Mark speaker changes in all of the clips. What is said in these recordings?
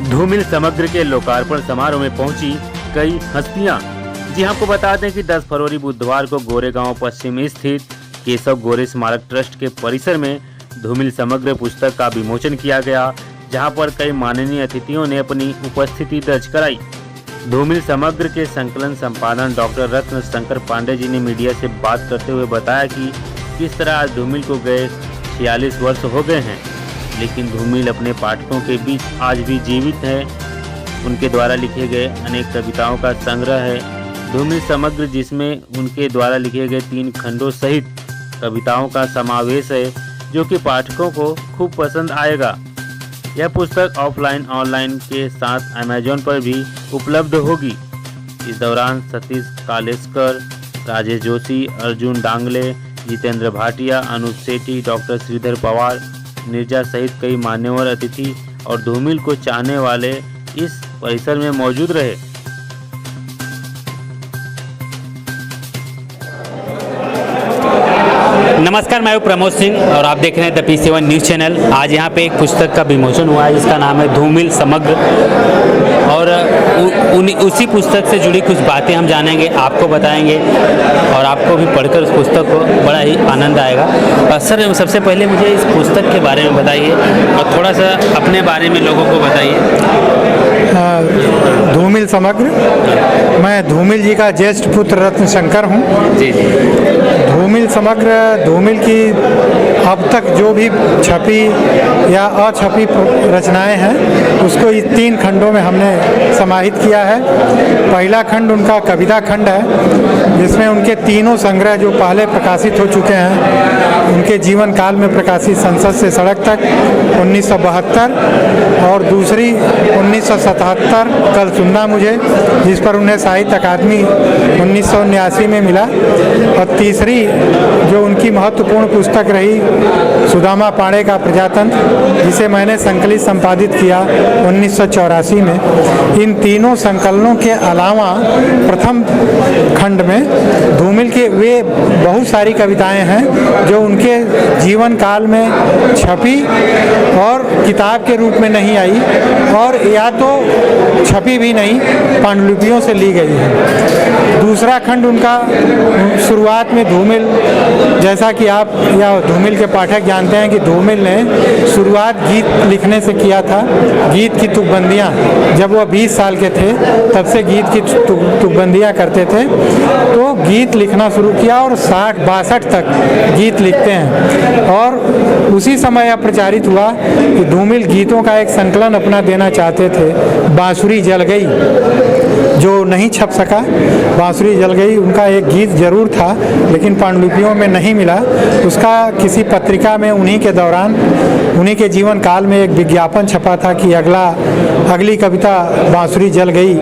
Speaker 1: धूमिल समग्र के लोकार्पण समारोह में पहुंची कई हस्तियां। जी आपको बता दें कि 10 फरवरी बुधवार को गोरेगांव पश्चिम में स्थित केशव गोरे स्मारक ट्रस्ट के परिसर में धूमिल समग्र पुस्तक का विमोचन किया गया, जहां पर कई माननीय अतिथियों ने अपनी उपस्थिति दर्ज कराई। धूमिल समग्र के संकलन संपादन डॉक्टर रत्न शंकर पांडे जी ने मीडिया से बात करते हुए बताया कि किस तरह आज धूमिल को गए 46 वर्ष हो गए हैं, लेकिन धूमिल अपने पाठकों के बीच आज भी जीवित है। उनके द्वारा लिखे गए अनेक कविताओं का संग्रह है धूमिल समग्र, जिसमें उनके द्वारा लिखे गए 3 खंडों सहित कविताओं का समावेश है, जो कि पाठकों को खूब पसंद आएगा। यह पुस्तक ऑफलाइन ऑनलाइन के साथ अमेज़न पर भी उपलब्ध होगी। इस दौरान सतीश कालेस्कर, राजेश जोशी, अर्जुन डांगले, जितेंद्र भाटिया, अनूप सेठी, डॉक्टर श्रीधर पवार, निर्जा सहित कई मान्यवर अतिथि और धूमिल को चाहने वाले इस परिसर में मौजूद रहे।
Speaker 2: नमस्कार, मैं हूं प्रमोद सिंह और आप देख रहे हैं द P7 न्यूज़ चैनल। आज यहां पे एक पुस्तक का विमोचन हुआ है जिसका नाम है धूमिल समग्र, और उसी पुस्तक से जुड़ी कुछ बातें हम जानेंगे, आपको बताएंगे और आपको भी पढ़कर उस पुस्तक को बड़ा ही आनंद आएगा। सर, सबसे पहले मुझे इस पुस्तक के बारे में बताइए और थोड़ा सा अपने बारे में लोगों को बताइए।
Speaker 3: धूमिल समग्र, मैं धूमिल जी का ज्येष्ठ पुत्र रत्न शंकर हूँ।
Speaker 2: जी जी।
Speaker 3: धूमिल समग्र, धूमिल की अब तक जो भी छपी या अछपी रचनाएं हैं उसको इस 3 खंडों में हमने समाहित किया है। पहला खंड उनका कविता खंड है, जिसमें उनके तीनों संग्रह जो पहले प्रकाशित हो चुके हैं, उनके जीवन काल में प्रकाशित संसद से सड़क तक 1972, और दूसरी 1977 कल सुनना मुझे, जिस पर उन्हें साहित्य अकादमी 1979 में मिला, और तीसरी जो उनकी महत्वपूर्ण पुस्तक रही सुदामा पांडे का प्रजातंत्र, जिसे मैंने संकलित संपादित किया 1984 में। इन तीनों संकलनों के अलावा प्रथम खंड में धूमिल के वे बहुत सारी कविताएं हैं जो उनके जीवन काल में छपी और किताब के रूप में नहीं आई, और या तो छपी भी नहीं, पांडुलिपियों से ली गई है। दूसरा खंड उनका शुरुआत में धूमिल, जैसा कि आप या धूमिल के पाठक जानते हैं कि धूमिल ने शुरुआत गीत लिखने से किया था। गीत की तुकबंदियाँ, जब वह 20 साल के थे तब से गीत की तुकबंदियाँ करते थे, तो गीत लिखना शुरू किया और 60-62 तक गीत लिखते हैं। और उसी समय यह प्रचारित हुआ कि धूमिल गीतों का एक संकलन अपना देना चाहते थे, बांसुरी जल गई, जो नहीं छप सका। बांसुरी जल गई उनका एक गीत जरूर था, लेकिन पांडुलिपियों में नहीं मिला। उसका किसी पत्रिका में उन्हीं के दौरान, उन्हीं के जीवन काल में एक विज्ञापन छपा था कि अगली कविता बांसुरी जल गई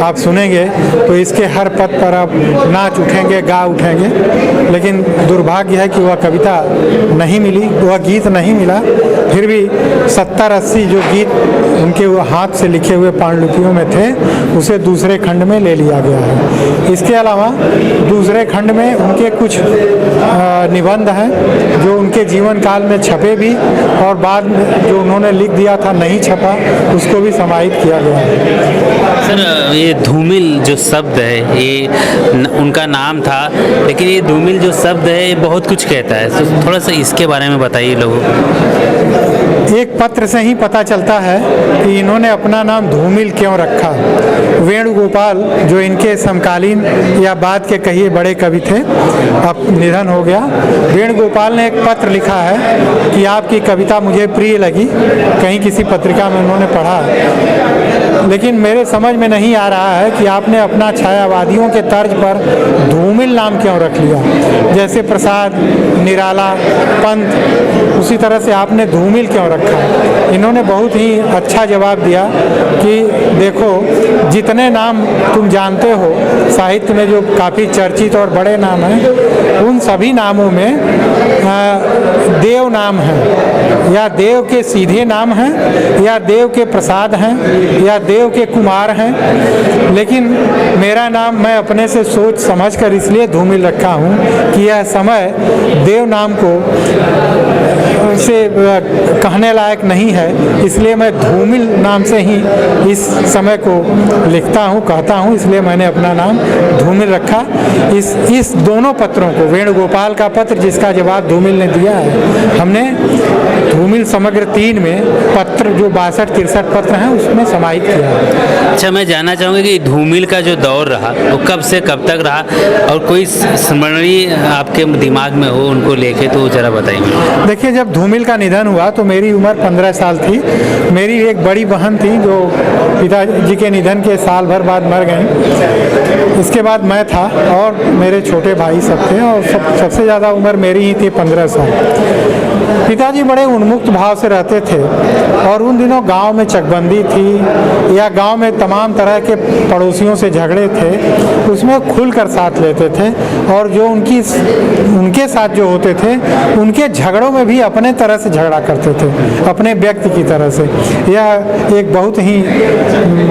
Speaker 3: आप सुनेंगे तो इसके हर पद पर आप नाच उठेंगे, गा उठेंगे। लेकिन दुर्भाग्य है कि वह कविता नहीं मिली, वह गीत नहीं मिला। फिर भी 70-80 जो गीत उनके हाथ से लिखे हुए पांडुलिपियों में थे, उसे दूसरे खंड में ले लिया गया है। इसके अलावा दूसरे खंड में उनके कुछ निबंध हैं जो उनके जीवन काल में छपे भी, और बाद में जो उन्होंने लिख दिया था नहीं छपा, उसको भी समाहित किया गया है।
Speaker 2: सर, ये धूमिल जो शब्द है ये उनका नाम था, लेकिन ये धूमिल जो शब्द है ये बहुत कुछ कहता है, तो थोड़ा सा इसके बारे में बताइए लोगों को।
Speaker 3: एक पत्र से ही पता चलता है कि इन्होंने अपना नाम धूमिल क्यों रखा। वेणुगोपाल, जो इनके समकालीन या बाद के कहिए बड़े कवि थे, अब निधन हो गया। वेणुगोपाल ने एक पत्र लिखा है कि आपकी कविता मुझे प्रिय लगी, कहीं किसी पत्रिका में उन्होंने पढ़ा, लेकिन मेरे समझ में नहीं आ रहा है कि आपने अपना छायावादियों के तर्ज पर धूमिल नाम क्यों रख लिया। जैसे प्रसाद, निराला, पंत, उसी तरह से आपने धूमिल क्यों रखा। इन्होंने बहुत ही अच्छा जवाब दिया कि देखो, जितने नाम तुम जानते हो साहित्य में जो काफ़ी चर्चित और बड़े नाम हैं, उन सभी नामों में देव नाम है, या देव के सीधे नाम हैं, या देव के प्रसाद हैं, या देव के कुमार हैं। लेकिन मेरा नाम मैं अपने से सोच समझकर इसलिए धूमिल रखा हूँ कि यह समय देव नाम को से कहने लायक नहीं है, इसलिए मैं धूमिल नाम से ही इस समय को लिखता हूँ, कहता हूँ, इसलिए मैंने अपना नाम धूमिल रखा। इस दोनों पत्रों को, वेणुगोपाल का पत्र जिसका जवाब धूमिल ने दिया है, हमने धूमिल समग्र 3 में पत्र जो 62-63 पत्र हैं उसमें समाहित किया है।
Speaker 2: अच्छा, मैं जानना चाहूँगा कि धूमिल का जो दौर रहा वो कब से कब तक रहा, और कोई स्मरणीय आपके दिमाग में हो उनको लेके तो ज़रा बताइए।
Speaker 3: देखिए, जब धूमिल का निधन हुआ तो मेरी उम्र 15 साल थी। मेरी एक बड़ी बहन थी जो पिताजी के निधन के साल भर बाद मर गई। इसके बाद मैं था और मेरे छोटे भाई सब थे, और सबसे ज़्यादा उम्र मेरी ही थी, 15 साल। पिताजी बड़े उन्मुक्त भाव से रहते थे, और उन दिनों गांव में चकबंदी थी या गांव में तमाम तरह के पड़ोसियों से झगड़े थे, उसमें खुलकर साथ लेते थे, और जो उनके साथ जो होते थे उनके झगड़ों में भी अपने तरह से झगड़ा करते थे, अपने व्यक्ति की तरह से। यह एक बहुत ही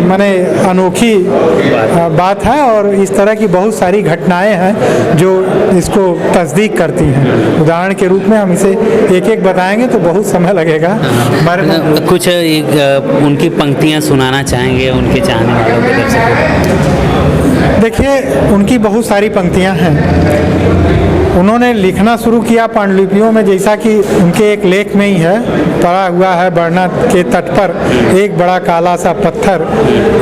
Speaker 3: माने अनोखी बात है, और इस तरह की बहुत सारी घटनाएं हैं जो इसको तस्दीक करती हैं। उदाहरण के रूप में हम इसे एक बताएंगे तो बहुत समय लगेगा।
Speaker 2: कुछ उनकी पंक्तियां सुनाना चाहेंगे उनके चाहने वालों के दर्शकों?
Speaker 3: देखिए, उनकी बहुत सारी पंक्तियां हैं। उन्होंने लिखना शुरू किया पांडुलिपियों में, जैसा कि उनके एक लेख में ही है, पड़ा हुआ है, बरना के तट पर एक बड़ा काला सा पत्थर,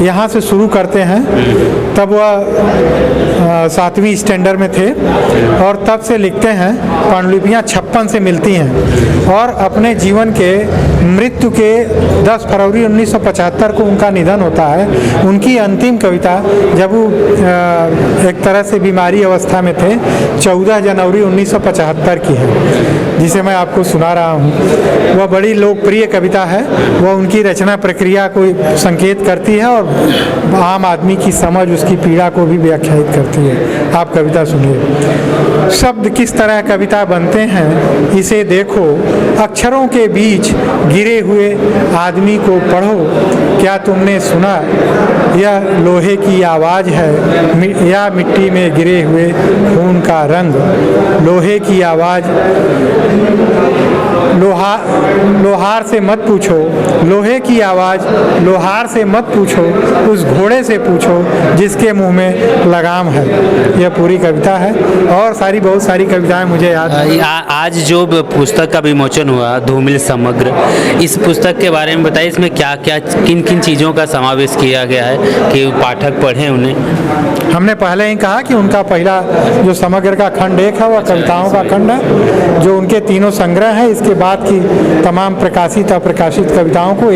Speaker 3: यहाँ से शुरू करते हैं। तब वह 7वीं स्टैंडर्ड में थे, और तब से लिखते हैं। पांडुलिपियाँ 56 से मिलती हैं, और अपने जीवन के मृत्यु के 10 फरवरी 1975 को उनका निधन होता है। उनकी अंतिम कविता, जब वो एक तरह से बीमारी अवस्था में थे, 14 जनवरी 1975 की है, जिसे मैं आपको सुना रहा हूँ। वह बड़ी लोकप्रिय कविता है। वह उनकी रचना प्रक्रिया को संकेत करती है, और आम आदमी की समझ, उसकी पीड़ा को भी व्याख्यायित करती है। आप कविता सुनिए। शब्द किस तरह कविता बनते हैं इसे देखो, अक्षरों के बीच गिरे हुए आदमी को पढ़ो। क्या तुमने सुना यह लोहे की आवाज़ है या मिट्टी में गिरे हुए खून का रंग? लोहे की आवाज़, लोहार से मत पूछो, लोहे की आवाज़ लोहार से मत पूछो, उस घोड़े से पूछो जिसके मुंह में लगाम है। यह पूरी कविता है, और बहुत सारी कविताएं मुझे याद हैं।
Speaker 2: आज जो पुस्तक का विमोचन हुआ धूमिल समग्र, इस पुस्तक के बारे में बताइए। इसमें क्या क्या किन किन चीज़ों का समावेश किया गया है कि पाठक पढ़ें उन्हें?
Speaker 3: हमने पहले ही कहा कि उनका पहला जो समग्र का खंड 1 है वह कविताओं का खंड है, जो उनके 3 संग्रह हैं। इसके बाद की तमाम प्रकाशित अप्रकाशित कविताओं को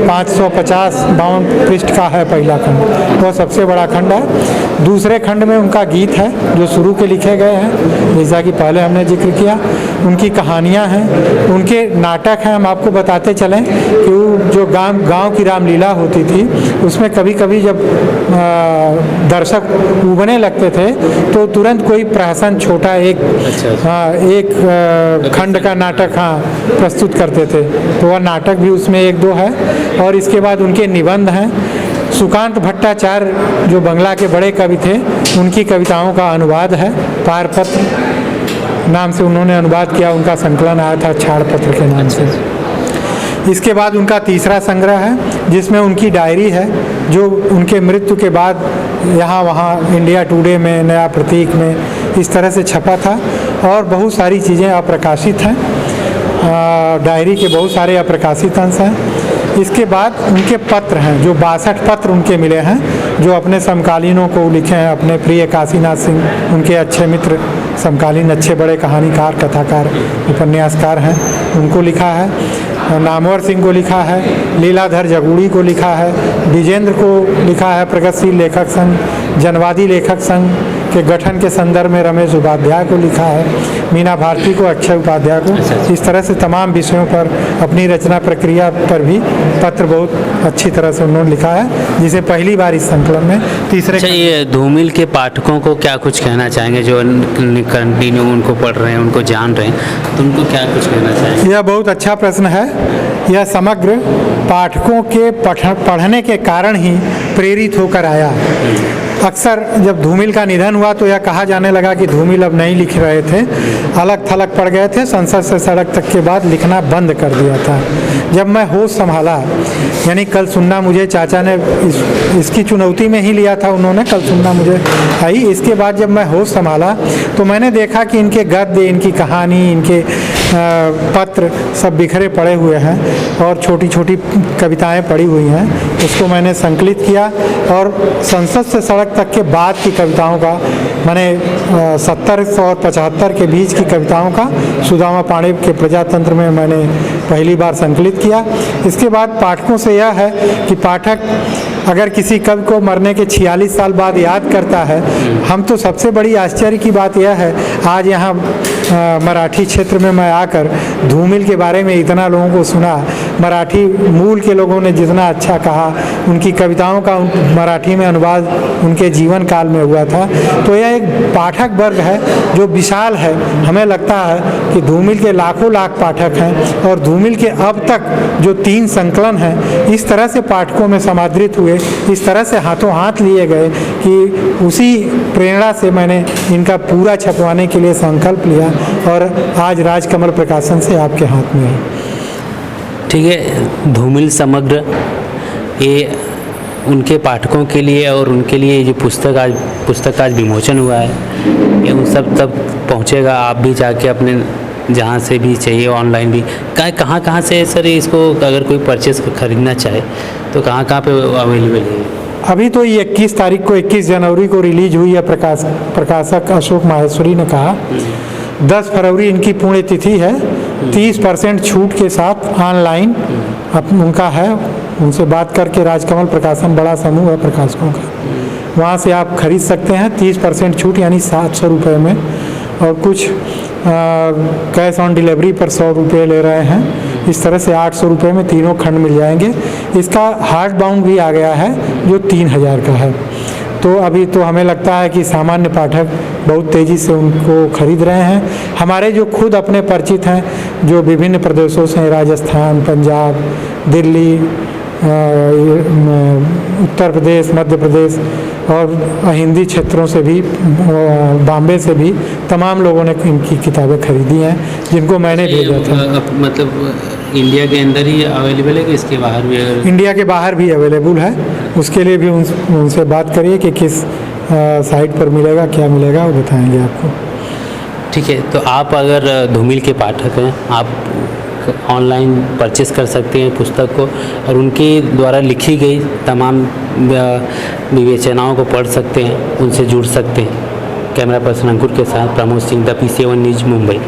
Speaker 3: 552 पृष्ठ का है पहला खंड, वह सबसे बड़ा खंड है। दूसरे खंड में उनका गीत है जो शुरू के लिखे गए हैं, जैसा कि पहले हमने जिक्र किया। उनकी कहानियाँ हैं, उनके नाटक हैं। हम आपको बताते चलें कि वो जो गांव की रामलीला होती थी, उसमें कभी कभी जब दर्शक उबने लगते थे तो तुरंत कोई प्रहसन छोटा एक खंड का नाटक प्रस्तुत करते थे, तो वह नाटक भी उसमें 1-2 है। और इसके बाद उनके निबंध हैं। सुकांत भट्टाचार्य जो बंगला के बड़े कवि थे, उनकी कविताओं का अनुवाद है। पारपत्र नाम से उन्होंने अनुवाद किया, उनका संकलन आया था छाड़पत्र के नाम से। इसके बाद उनका तीसरा संग्रह है जिसमें उनकी डायरी है, जो उनके मृत्यु के बाद यहाँ वहाँ इंडिया टुडे में, नया प्रतीक में, इस तरह से छपा था। और बहुत सारी चीज़ें अप्रकाशित हैं, डायरी के बहुत सारे अप्रकाशित अंश हैं। इसके बाद उनके पत्र हैं, जो 62 पत्र उनके मिले हैं, जो अपने समकालीनों को लिखे हैं। अपने प्रिय काशीनाथ सिंह, उनके अच्छे मित्र, समकालीन अच्छे बड़े कहानीकार, कथाकार, उपन्यासकार हैं, उनको लिखा है। नामवर सिंह को लिखा है, लीलाधर जगूड़ी को लिखा है, विजेंद्र को लिखा है, प्रगतिशील लेखक संघ, जनवादी लेखक संघ के गठन के संदर्भ में रमेश उपाध्याय को लिखा है, मीना भारती को, अक्षय उपाध्याय को। इस तरह से तमाम विषयों पर, अपनी रचना प्रक्रिया पर भी पत्र बहुत अच्छी तरह से उन्होंने लिखा है, जिसे पहली बार इस संकलन में तीसरे।
Speaker 2: अच्छा, ये धूमिल के पाठकों को क्या कुछ कहना चाहेंगे जो कंटिन्यू उनको पढ़ रहे हैं, उनको जान रहे हैं, तो उनको क्या कुछ कहना चाहेंगे?
Speaker 3: यह बहुत अच्छा प्रश्न है। यह समग्र पाठकों के पढ़ने के कारण ही प्रेरित होकर आया। अक्सर जब धूमिल का निधन हुआ तो यह कहा जाने लगा कि धूमिल अब नहीं लिख रहे थे, अलग थलग पड़ गए थे, संसद से सड़क तक के बाद लिखना बंद कर दिया था। जब मैं होश संभाला, यानी कल सुनना मुझे चाचा ने इसकी चुनौती में ही लिया था उन्होंने, कल सुनना मुझे आई। इसके बाद जब मैं होश संभाला तो मैंने देखा कि इनके गद्य, इनकी कहानी, इनके पत्र सब बिखरे पड़े हुए हैं और छोटी छोटी कविताएं पड़ी हुई हैं। उसको मैंने संकलित किया और संसद से सड़क तक के बाद की कविताओं का मैंने 70 और 75 के बीच की कविताओं का सुदामा पांडे के प्रजातंत्र में मैंने पहली बार संकलित किया। इसके बाद पाठकों से यह है कि पाठक अगर किसी कवि को मरने के 46 साल बाद याद करता है, हम तो सबसे बड़ी आश्चर्य की बात यह है, आज यहाँ मराठी क्षेत्र में मैं आकर धूमिल के बारे में इतना लोगों को सुना, मराठी मूल के लोगों ने जितना अच्छा कहा, उनकी कविताओं का मराठी में अनुवाद उनके जीवन काल में हुआ था। तो यह एक पाठक वर्ग है जो विशाल है। हमें लगता है कि धूमिल के लाखों लाख पाठक हैं और धूमिल के अब तक जो 3 संकलन हैं इस तरह से पाठकों में समादृत हुए, इस तरह से हाथों हाथ लिए गए कि उसी प्रेरणा से मैंने इनका पूरा छपवाने के लिए संकल्प लिया और आज राजकमल प्रकाशन से आपके हाथ में है।
Speaker 2: ठीक है, धूमिल समग्र ये उनके पाठकों के लिए और उनके लिए जो पुस्तक आज विमोचन हुआ है, ये उन सब तक पहुंचेगा। आप भी जाके अपने जहाँ से भी चाहिए, ऑनलाइन भी, कहाँ से सर इसको अगर कोई परचेस खरीदना चाहे तो कहाँ पे अवेलेबल है?
Speaker 3: अभी तो ये 21 तारीख को 21 जनवरी को रिलीज हुई है। प्रकाशक अशोक माहेश्वरी ने कहा 10 फरवरी इनकी पुण्यतिथि है। 30% छूट के साथ ऑनलाइन उनका है। उनसे बात करके राजकमल प्रकाशन बड़ा समूह है प्रकाशकों का, वहाँ से आप खरीद सकते हैं। 30% छूट यानी 700 रुपये में, और कुछ कैश ऑन डिलीवरी पर 100 रुपये ले रहे हैं। इस तरह से 800 रुपये में तीनों खंड मिल जाएंगे। इसका हार्ड बाउंड भी आ गया है जो 3000 का है। तो अभी तो हमें लगता है कि सामान्य पाठक बहुत तेज़ी से उनको खरीद रहे हैं। हमारे जो खुद अपने परिचित हैं, जो विभिन्न प्रदेशों से, राजस्थान, पंजाब, दिल्ली, उत्तर प्रदेश, मध्य प्रदेश और हिंदी क्षेत्रों से भी, बॉम्बे से भी तमाम लोगों ने इनकी किताबें खरीदी हैं, जिनको मैंने भेजा था।
Speaker 2: मतलब इंडिया के अंदर ही अवेलेबल है कि इसके बाहर भी?
Speaker 3: इंडिया के बाहर भी अवेलेबल है। उसके लिए भी उनसे बात करिए कि किस साइट पर मिलेगा, क्या मिलेगा, वो बताएंगे आपको।
Speaker 2: ठीक है, तो आप अगर धूमिल के पाठक हैं, आप ऑनलाइन परचेस कर सकते हैं पुस्तक को और उनके द्वारा लिखी गई तमाम विवेचनाओं को पढ़ सकते हैं, उनसे जुड़ सकते हैं। कैमरा पर्सन अंकुर के साथ Pramod Singh, the P7 news, Mumbai.